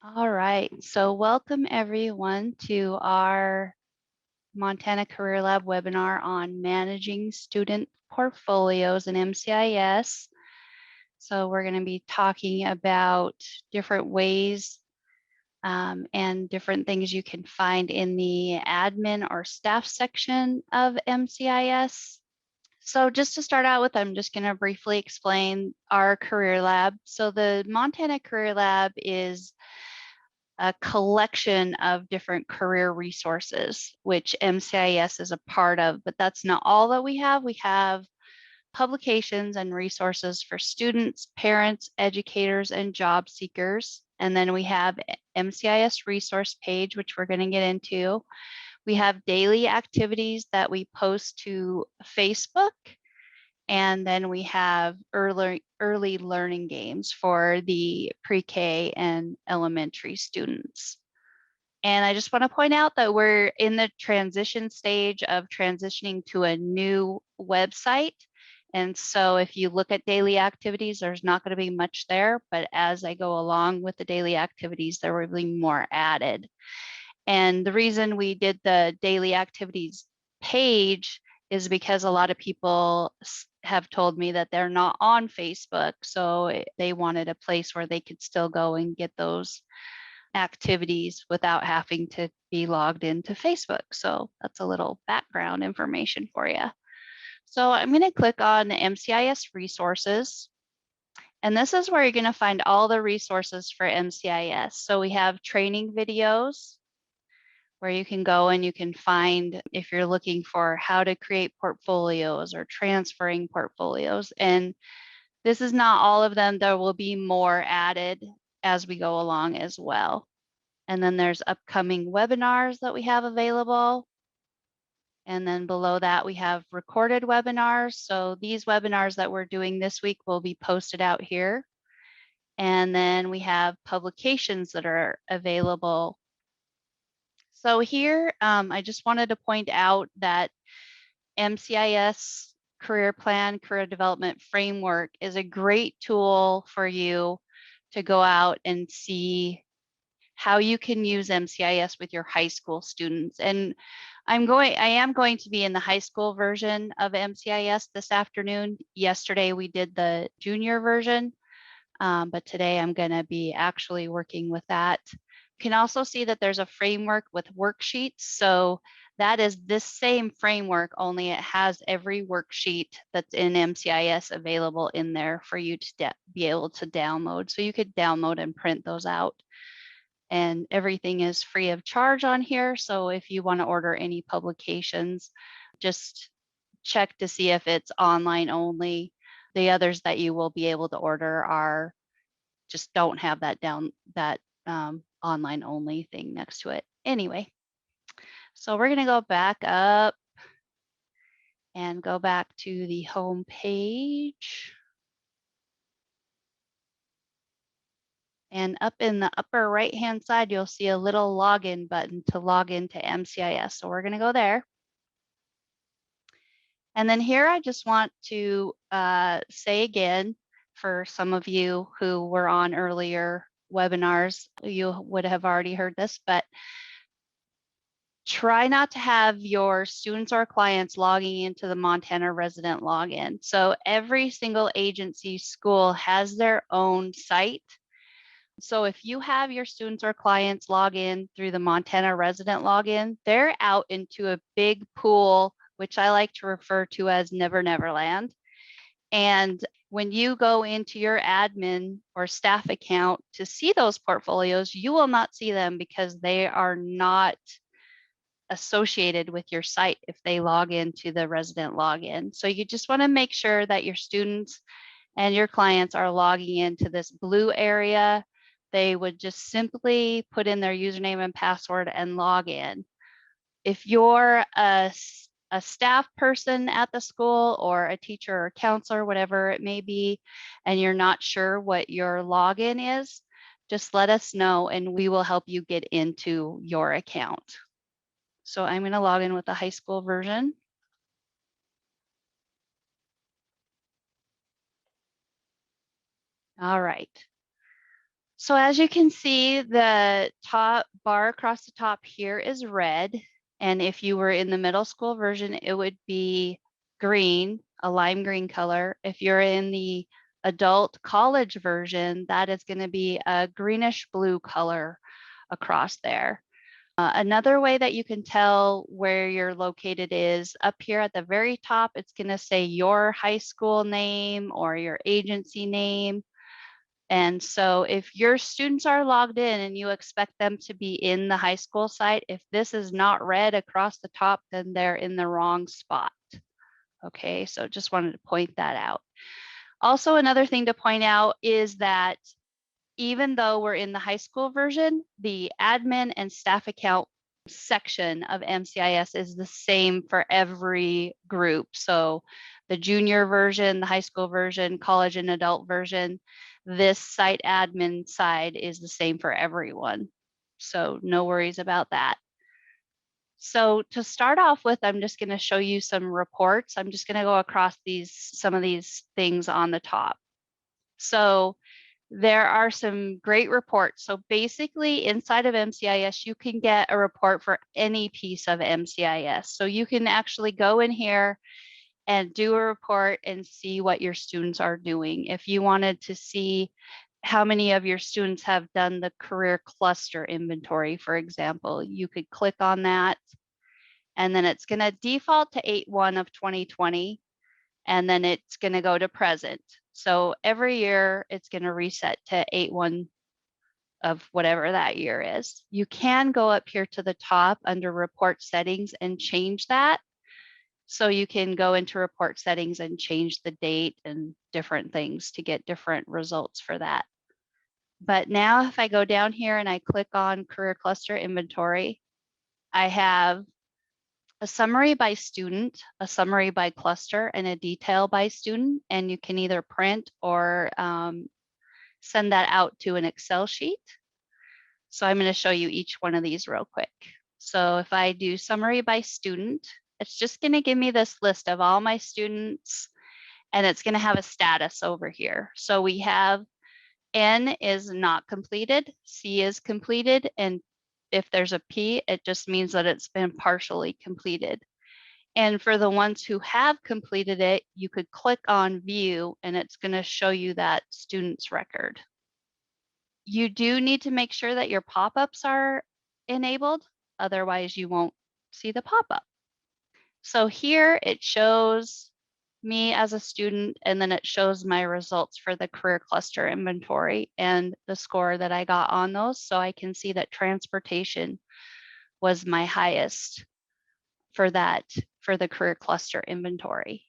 All right, so welcome everyone to our Montana Career Lab webinar on managing student portfolios in MCIS. So we're going to be talking about different ways and different things you can find in the admin or staff section of MCIS. So just to start out with, I'm just going to briefly explain our career lab. So the Montana Career Lab is a collection of different career resources, which MCIS is a part of, but that's not all that we have. We have publications and resources for students, parents, educators, and job seekers. And then we have MCIS resource page, which we're going to get into. We have daily activities that we post to Facebook. And then we have early learning games for the pre-K and elementary students. And I just want to point out that we're in the transition stage of transitioning to a new website. And so if you look at daily activities, there's not going to be much there, but as I go along with the daily activities, there will be more added. And the reason we did the daily activities page is because a lot of people have told me that they're not on Facebook. So they wanted a place where they could still go and get those activities without having to be logged into Facebook. So that's a little background information for you. So I'm going to click on MCIS resources. And this is where you're going to find all the resources for MCIS. So we have training videos, where you can go and you can find if you're looking for how to create portfolios or transferring portfolios. And this is not all of them. There will be more added as we go along as well. And then there's upcoming webinars that we have available. And then below that, we have recorded webinars. So these webinars that we're doing this week will be posted out here. And then we have publications that are available. So here, I just wanted to point out that MCIS Career Plan, Career Development Framework is a great tool for you to go out and see how you can use MCIS with your high school students. And I am going to be in the high school version of MCIS this afternoon. Yesterday we did the junior version, but today I'm going to be actually working with that. You can also see that there's a framework with worksheets. So that is this same framework, only it has every worksheet that's in MCIS available in there for you to be able to download. So you could download and print those out. And everything is free of charge on here. So if you want to order any publications, just check to see if it's online only. The others that you will be able to order are just don't have that online only thing next to it. Anyway, so we're going to go back up and go back to the home page. And up in the upper right-hand side, you'll see a little login button to log into MCIS. So we're going to go there. And then here, I just want to say again, for some of you who were on earlier webinars, you would have already heard this, but try not to have your students or clients logging into the Montana resident login. So every single agency school has their own site. So if you have your students or clients log in through the Montana resident login, they're out into a big pool, which I like to refer to as Never Never Land. And when you go into your admin or staff account to see those portfolios, you will not see them because they are not associated with your site if they log into the resident login. So you just want to make sure that your students and your clients are logging into this blue area. They would just simply put in their username and password and log in. If you're a staff person at the school or a teacher or counselor, whatever it may be, and you're not sure what your login is, just let us know and we will help you get into your account. So I'm going to log in with the high school version. All right. So as you can see, the top bar across the top here is red. And if you were in the middle school version, it would be green, a lime green color. If you're in the adult college version, that is going to be a greenish blue color across there. Another way that you can tell where you're located is up here at the very top, it's going to say your high school name or your agency name. And so if your students are logged in and you expect them to be in the high school site, if this is not red across the top, then they're in the wrong spot. Okay, so just wanted to point that out. Also, another thing to point out is that even though we're in the high school version, the admin and staff account section of MCIS is the same for every group. So the junior version, the high school version, college and adult version, this site admin side is the same for everyone. So no worries about that. So to start off with, I'm just going to show you some reports. I'm just going to go across some of these things on the top. So there are some great reports. So basically inside of MCIS, you can get a report for any piece of MCIS. So you can actually go in here and do a report and see what your students are doing. If you wanted to see how many of your students have done the career cluster inventory, for example, you could click on that and then it's going to default to 8/1 of 2020 and then it's going to go to present. So every year it's going to reset to 8/1 of whatever that year is. You can go up here to the top under report settings and change that. So you can go into report settings and change the date and different things to get different results for that. But now if I go down here and I click on career cluster inventory, I have a summary by student, a summary by cluster, and a detail by student. And you can either print or send that out to an Excel sheet. So I'm going to show you each one of these real quick. So if I do summary by student, it's just going to give me this list of all my students, and it's going to have a status over here. So we have N is not completed, C is completed, and if there's a P, it just means that it's been partially completed. And for the ones who have completed it, you could click on view and it's going to show you that student's record. You do need to make sure that your pop-ups are enabled, otherwise you won't see the pop-up. So here it shows me as a student, and then it shows my results for the career cluster inventory and the score that I got on those. So I can see that transportation was my highest for the career cluster inventory.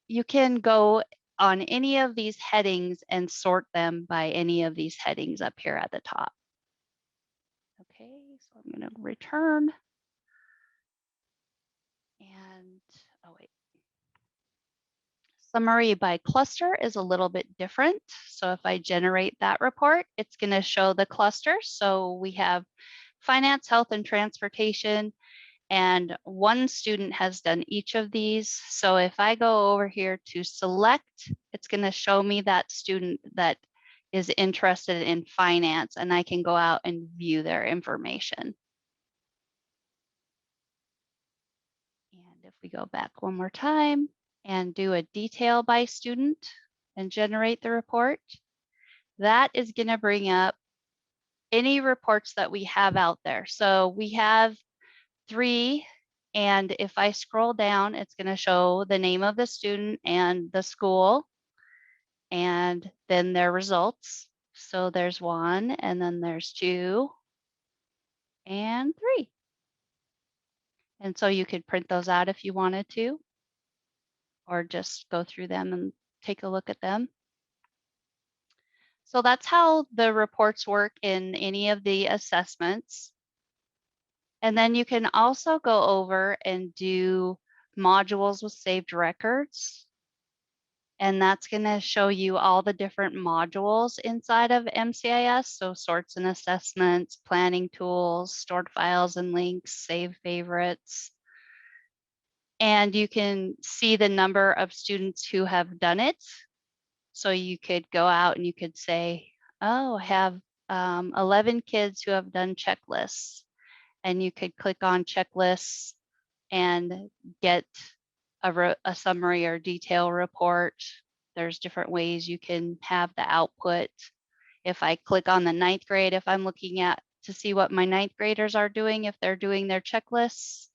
You can go on any of these headings and sort them by any of these headings up here at the top. Okay, so I'm going to return. And, oh wait. Summary by cluster is a little bit different. So if I generate that report, it's going to show the clusters. So we have finance, health, and transportation. And one student has done each of these. So if I go over here to select, it's going to show me that student that is interested in finance, and I can go out and view their information. And if we go back one more time and do a detail by student and generate the report, that is going to bring up any reports that we have out there. So we have 3, and if I scroll down, it's going to show the name of the student and the school, and then their results. So there's 1, and then there's 2, and 3. And so you could print those out if you wanted to, or just go through them and take a look at them. So that's how the reports work in any of the assessments. And then you can also go over and do modules with saved records. And that's going to show you all the different modules inside of MCIS. So sorts and assessments, planning tools, stored files and links, save favorites. And you can see the number of students who have done it. So you could go out and you could say, Oh, I have 11 kids who have done checklists, and you could click on checklists and get a summary or detail report. There's different ways you can have the output. If I click on the ninth grade, if I'm looking at to see what my ninth graders are doing, if they're doing their checklists,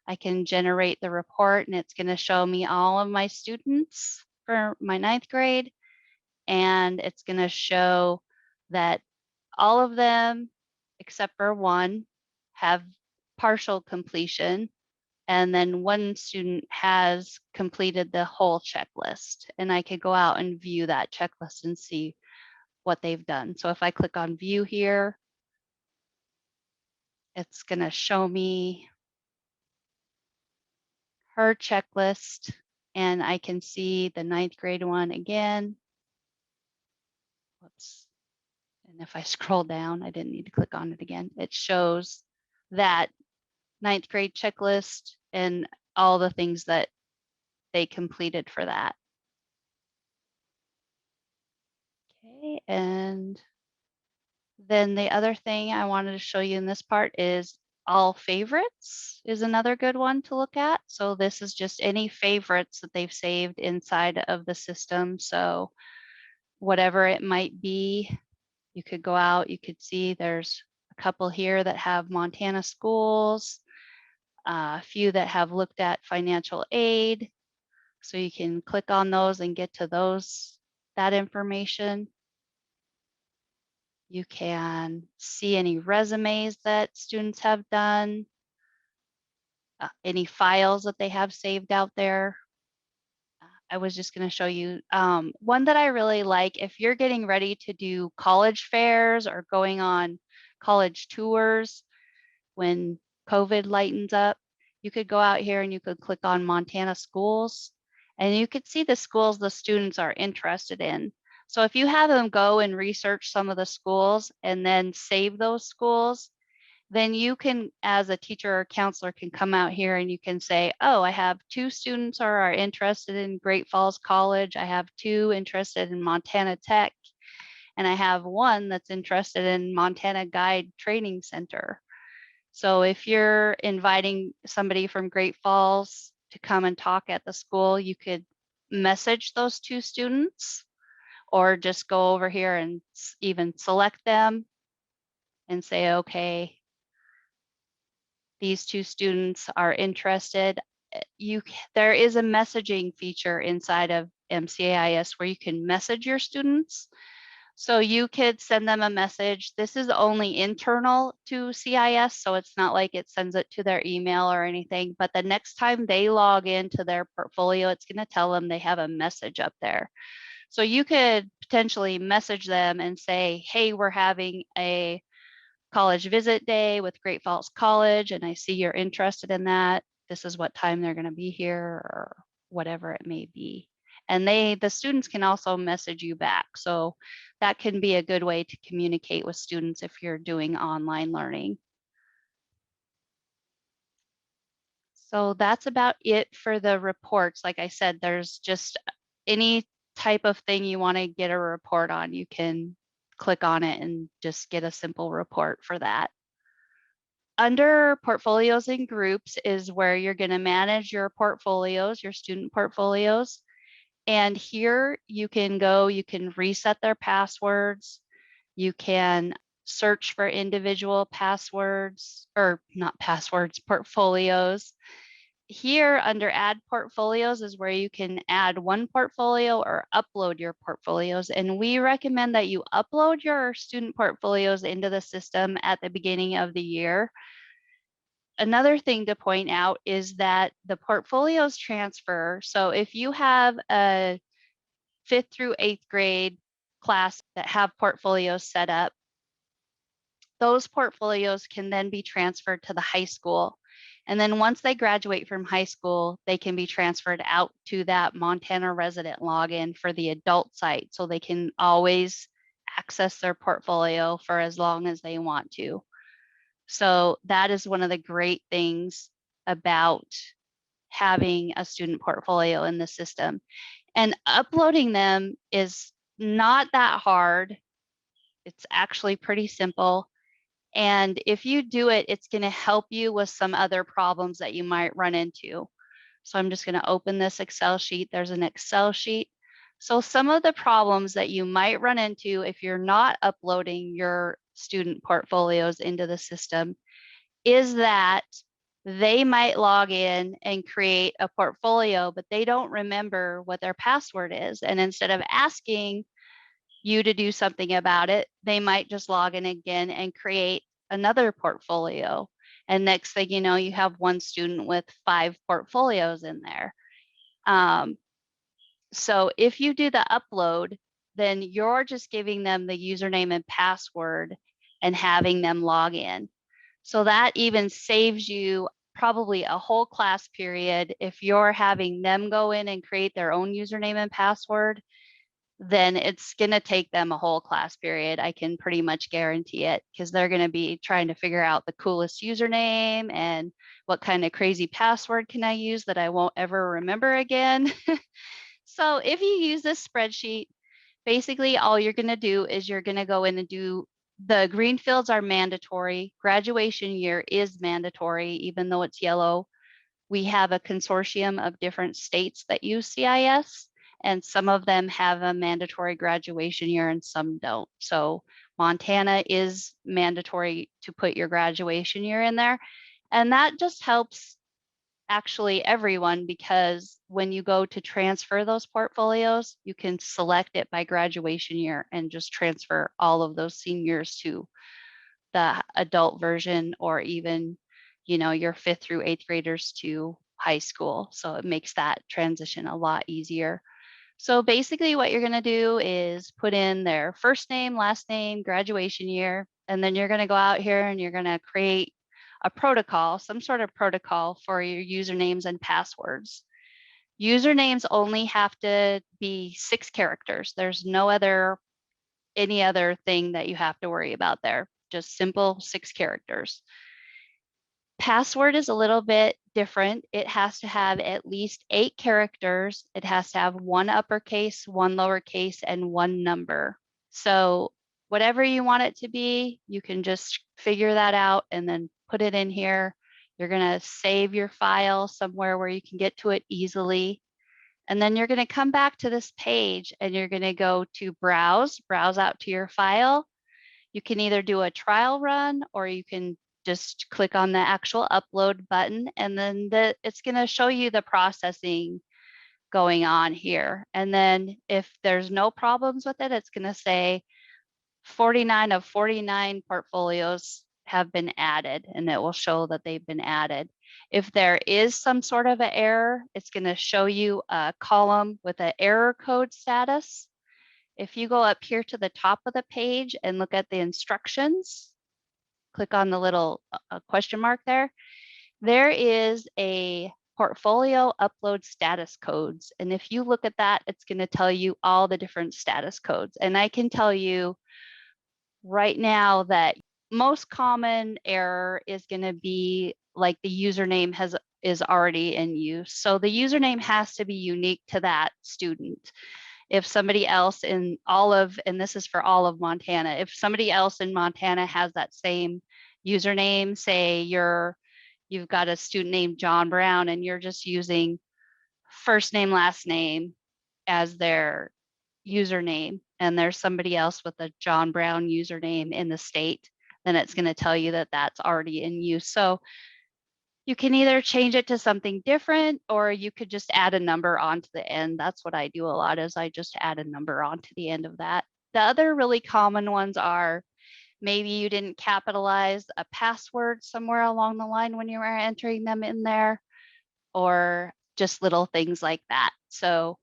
I can generate the report and it's going to show me all of my students for my ninth grade. And it's going to show that all of them, except for one, have partial completion. And then one student has completed the whole checklist. And I could go out and view that checklist and see what they've done. So if I click on view here, it's going to show me her checklist, and I can see the ninth grade one again. Whoops. And if I scroll down, I didn't need to click on it again. It shows that ninth grade checklist and all the things that they completed for that. Okay, and then the other thing I wanted to show you in this part is all favorites is another good one to look at. So this is just any favorites that they've saved inside of the system. So whatever it might be, you could go out, you could see there's a couple here that have Montana schools, a few that have looked at financial aid. So you can click on those and get to that information. You can see any resumes that students have done, any files that they have saved out there. I was just going to show you one that I really like. If you're getting ready to do college fairs or going on college tours when COVID lightens up, you could go out here and you could click on Montana schools and you could see the schools the students are interested in. So if you have them go and research some of the schools and then save those schools, then you can, as a teacher or counselor, can come out here and you can say, oh, I have 2 students who are interested in Great Falls College. I have 2 interested in Montana Tech, and I have 1 that's interested in Montana Guide Training Center. So if you're inviting somebody from Great Falls to come and talk at the school, you could message those 2 students or just go over here and even select them and say, okay, these 2 students are interested. There is a messaging feature inside of MCIS where you can message your students. So you could send them a message. This is only internal to CIS, so it's not like it sends it to their email or anything, but the next time they log into their portfolio, it's going to tell them they have a message up there. So you could potentially message them and say, hey, we're having a college visit day with Great Falls College, and I see you're interested in that. This is what time they're going to be here, or whatever it may be. And the students can also message you back. So that can be a good way to communicate with students if you're doing online learning. So that's about it for the reports. Like I said, there's just any type of thing you want to get a report on, you can click on it and just get a simple report for that. Under portfolios and groups is where you're going to manage your portfolios, your student portfolios. And here you can go, you can reset their passwords. You can search for individual passwords, or not passwords, portfolios. Here under add portfolios is where you can add one portfolio or upload your portfolios. And we recommend that you upload your student portfolios into the system at the beginning of the year. Another thing to point out is that the portfolios transfer. So if you have a 5th through 8th grade class that have portfolios set up, those portfolios can then be transferred to the high school. And then once they graduate from high school, they can be transferred out to that Montana resident login for the adult site. So they can always access their portfolio for as long as they want to. So that is one of the great things about having a student portfolio in the system. And uploading them is not that hard. It's actually pretty simple. And if you do it, it's going to help you with some other problems that you might run into. So I'm just going to open this Excel sheet. There's an Excel sheet. So some of the problems that you might run into if you're not uploading your student portfolios into the system is that they might log in and create a portfolio, but they don't remember what their password is. And instead of asking you to do something about it, they might just log in again and create another portfolio. And next thing you know, you have one student with 5 portfolios in there. So if you do the upload, then you're just giving them the username and password and having them log in. So that even saves you probably a whole class period. If you're having them go in and create their own username and password, then it's going to take them a whole class period. I can pretty much guarantee it, because they're going to be trying to figure out the coolest username and what kind of crazy password can I use that I won't ever remember again. So if you use this spreadsheet, basically all you're going to do is you're going to go in and do the green fields are mandatory. Graduation year is mandatory, even though it's yellow. We have a consortium of different states that use CIS, and some of them have a mandatory graduation year and some don't. So Montana is mandatory to put your graduation year in there. And that just helps actually everyone, because when you go to transfer those portfolios, you can select it by graduation year and just transfer all of those seniors to the adult version, or even, your 5th through 8th graders to high school. So it makes that transition a lot easier. So basically what you're going to do is put in their first name, last name, graduation year, and then you're going to go out here and you're going to create a protocol, some sort of protocol for your usernames and passwords. Usernames only have to be 6 characters. There's no any other thing that you have to worry about there. Just simple 6 characters. Password is a little bit different. It has to have at least 8 characters. It has to have 1 uppercase, 1 lowercase, and 1 number. So whatever you want it to be, you can just figure that out and then put it in here. You're going to save your file somewhere where you can get to it easily. And then you're going to come back to this page and you're going to go to browse out to your file. You can either do a trial run, or you can just click on the actual upload button, and then it's going to show you the processing going on here. And then if there's no problems with it, it's going to say 49 of 49 portfolios have been added, and it will show that they've been added. If there is some sort of an error, it's going to show you a column with an error code status. If you go up here to the top of the page and look at the instructions, click on the little question mark there, there is a portfolio upload status codes. And if you look at that, it's going to tell you all the different status codes. And I can tell you right now that most common error is going to be like the username is already in use. So the username has to be unique to that student. If somebody else in and this is for all of Montana, if somebody else in Montana has that same username, say you've got a student named John Brown and you're just using first name, last name as their username, and there's somebody else with a John Brown username in the state, then it's going to tell you that that's already in use. So you can either change it to something different, or you could just add a number onto the end. That's what I do a lot, is I just add a number onto the end of that. The other really common ones are maybe you didn't capitalize a password somewhere along the line when you were entering them in there, or just little things like that. So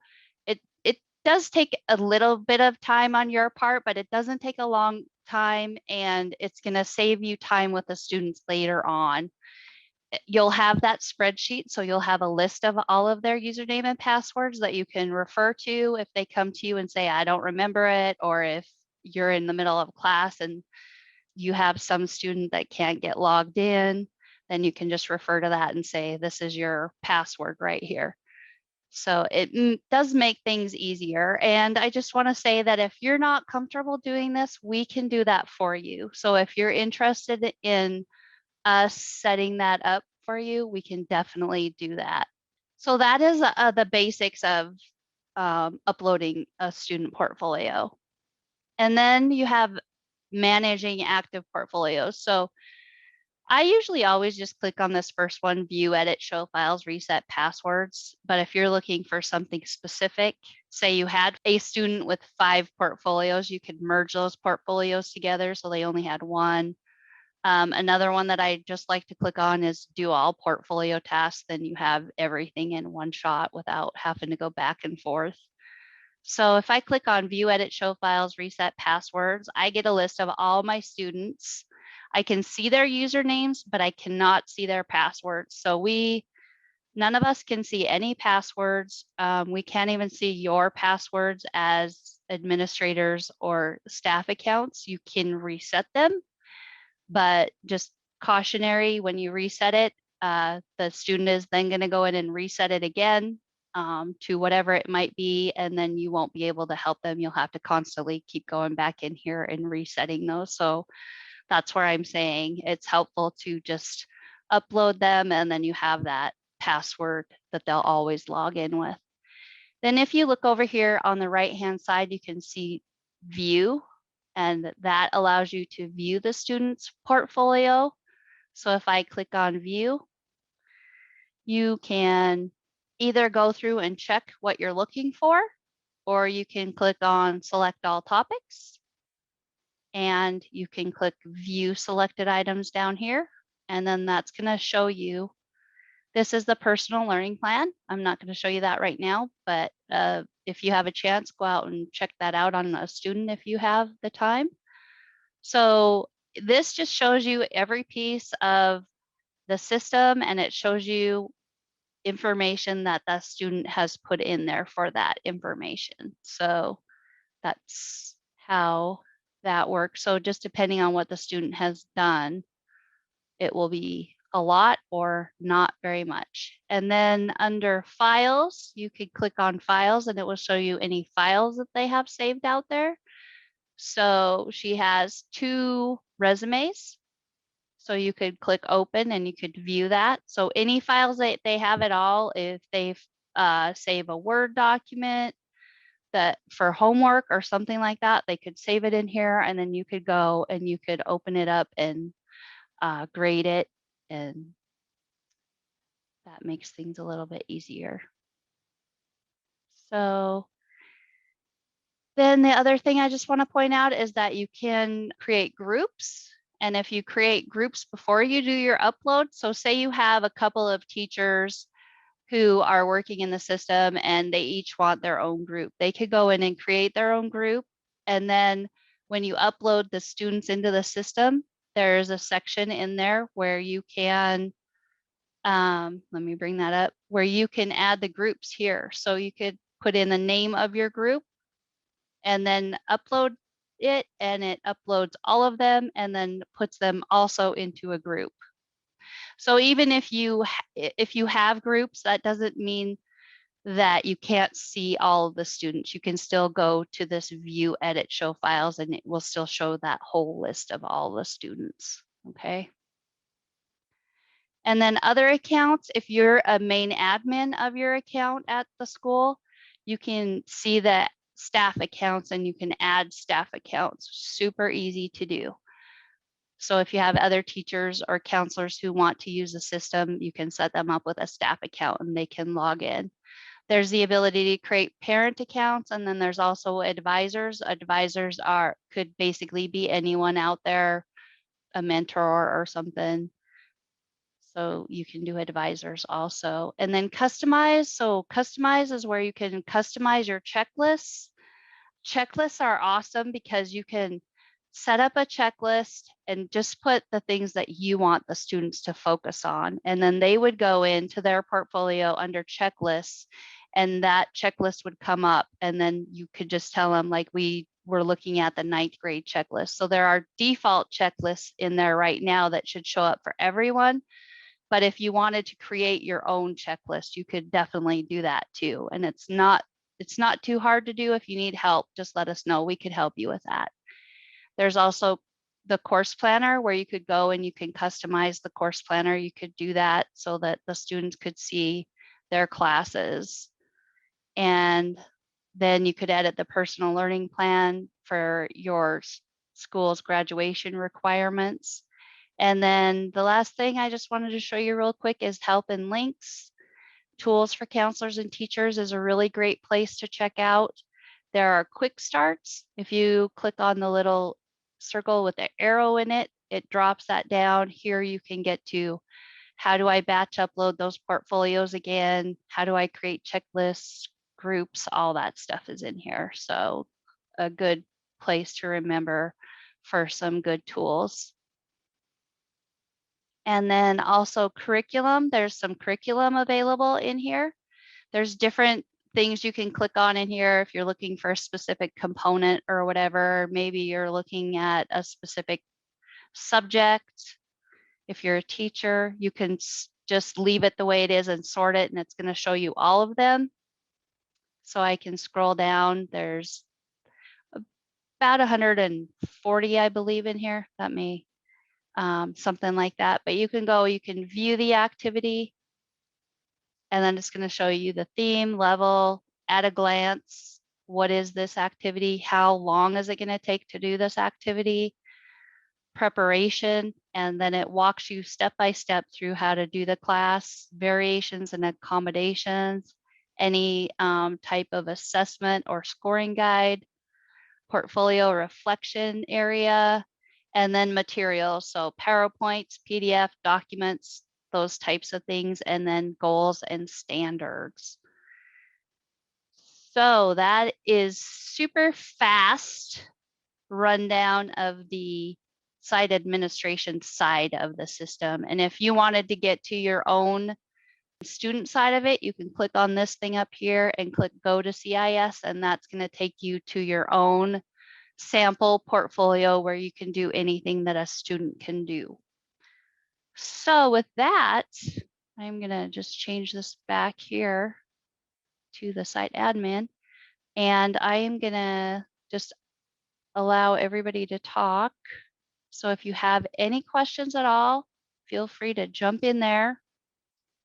it does take a little bit of time on your part, but it doesn't take a long time, and it's going to save you time with the students later on. You'll have that spreadsheet, so you'll have a list of all of their username and passwords that you can refer to if they come to you and say, I don't remember it, or if you're in the middle of class and you have some student that can't get logged in, then you can just refer to that and say, this is your password right here. So it does make things easier. And I just want to say that if you're not comfortable doing this, we can do that for you. So if you're interested in us setting that up for you, we can definitely do that. So that is the basics of uploading a student portfolio. And then you have managing active portfolios. So I usually always just click on this first one, view, edit, show files, reset passwords. But if you're looking for something specific, say you had a student with 5 portfolios, you could merge those portfolios together so they only had one. Another one that I just like to click on is do all portfolio tasks. Then you have everything in one shot without having to go back and forth. So if I click on view, edit, show files, reset passwords, I get a list of all my students. I can see their usernames, but I cannot see their passwords. So none of us can see any passwords. We can't even see your passwords as administrators or staff accounts. You can reset them, but just cautionary, when you reset it, the student is then going to go in and reset it again to whatever it might be, and then you won't be able to help them. You'll have to constantly keep going back in here and resetting those. So that's where I'm saying it's helpful to just upload them, and then you have that password that they'll always log in with. Then if you look over here on the right-hand side, you can see view, and that allows you to view the student's portfolio. So if I click on view, you can either go through and check what you're looking for, or you can click on select all topics, and you can click view selected items down here. And then that's going to show you, this is the personal learning plan. I'm not going to show you that right now, but if you have a chance, go out and check that out on a student if you have the time. So this just shows you every piece of the system, and it shows you information that the student has put in there for that information. So that's how that works. So just depending on what the student has done, it will be a lot or not very much. And then under files, you could click on files and it will show you any files that they have saved out there. So she has 2 resumes. So you could click open and you could view that. So any files that they have at all, if they save a Word document that for homework or something like that, they could save it in here, and then you could go and you could open it up and grade it, and that makes things a little bit easier. So then the other thing I just want to point out is that you can create groups. And if you create groups before you do your upload, so say you have a couple of teachers who are working in the system and they each want their own group, they could go in and create their own group. And then when you upload the students into the system, there's a section in there where you can, let me bring that up, where you can add the groups here. So you could put in the name of your group and then upload it, and it uploads all of them and then puts them also into a group. So even if you have groups, that doesn't mean that you can't see all of the students. You can still go to this view, edit, show files, and it will still show that whole list of all the students. Okay. And then other accounts, if you're a main admin of your account at the school, you can see the staff accounts and you can add staff accounts. Super easy to do. So if you have other teachers or counselors who want to use the system, you can set them up with a staff account and they can log in. There's the ability to create parent accounts, and then there's also advisors. Advisors could basically be anyone out there, a mentor or something. So you can do advisors also. And then customize. So customize is where you can customize your checklists. Checklists are awesome because you can set up a checklist and just put the things that you want the students to focus on. And then they would go into their portfolio under checklists, and that checklist would come up. And then you could just tell them, like we were looking at the 9th grade checklist. So there are default checklists in there right now that should show up for everyone. But if you wanted to create your own checklist, you could definitely do that too. And it's not too hard to do. If you need help, just let us know. We could help you with that. There's also the course planner where you could go and you can customize the course planner. You could do that so that the students could see their classes. And then you could edit the personal learning plan for your school's graduation requirements. And then the last thing I just wanted to show you real quick is help and links. Tools for counselors and teachers is a really great place to check out. There are quick starts. If you click on the little circle with the arrow in it, it drops that down. Here you can get to how do I batch upload those portfolios again? How do I create checklists, groups, all that stuff is in here. So a good place to remember for some good tools. And then also curriculum, there's some curriculum available in here. There's different things you can click on in here if you're looking for a specific component or whatever. Maybe you're looking at a specific subject. If you're a teacher, you can just leave it the way it is and sort it, and it's going to show you all of them. So I can scroll down. There's about 140, I believe, in here. That may something like that. But you can go, you can view the activity, and then it's going to show you the theme, level, at a glance. What is this activity? How long is it going to take to do this activity? Preparation, and then it walks you step by step through how to do the class, variations and accommodations, any type of assessment or scoring guide, portfolio reflection area, and then materials. So PowerPoints, PDF, documents, those types of things, and then goals and standards. So that is super fast rundown of the site administration side of the system. And if you wanted to get to your own student side of it, you can click on this thing up here and click go to CIS, and that's going to take you to your own sample portfolio where you can do anything that a student can do. So with that, I'm going to just change this back here to the site admin, and I am going to just allow everybody to talk. So if you have any questions at all, feel free to jump in there,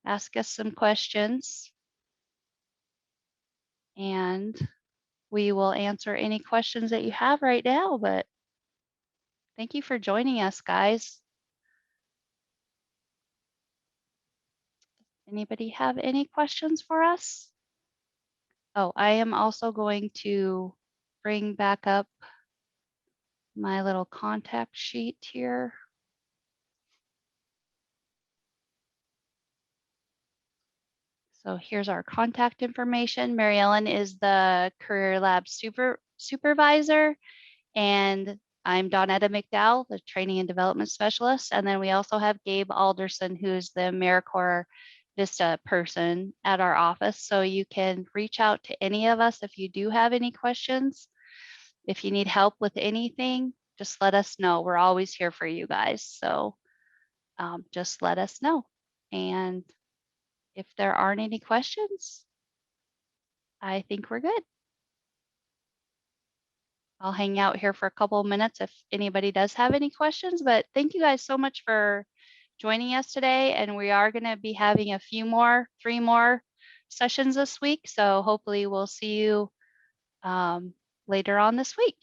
ask us some questions, and we will answer any questions that you have right now. But thank you for joining us, guys. Anybody have any questions for us? Oh, I am also going to bring back up my little contact sheet here. So here's our contact information. Mary Ellen is the Career Lab supervisor, and I'm Dawnetta McDowell, the Training and Development Specialist. And then we also have Gabe Alderson, who's the AmeriCorps Vista person at our office. So you can reach out to any of us if you do have any questions. If you need help with anything, just let us know. We're always here for you guys. So just let us know. And if there aren't any questions, I think we're good. I'll hang out here for a couple of minutes if anybody does have any questions, but thank you guys so much for joining us today. And we are going to be having a few more, 3 more sessions this week. So hopefully we'll see you later on this week.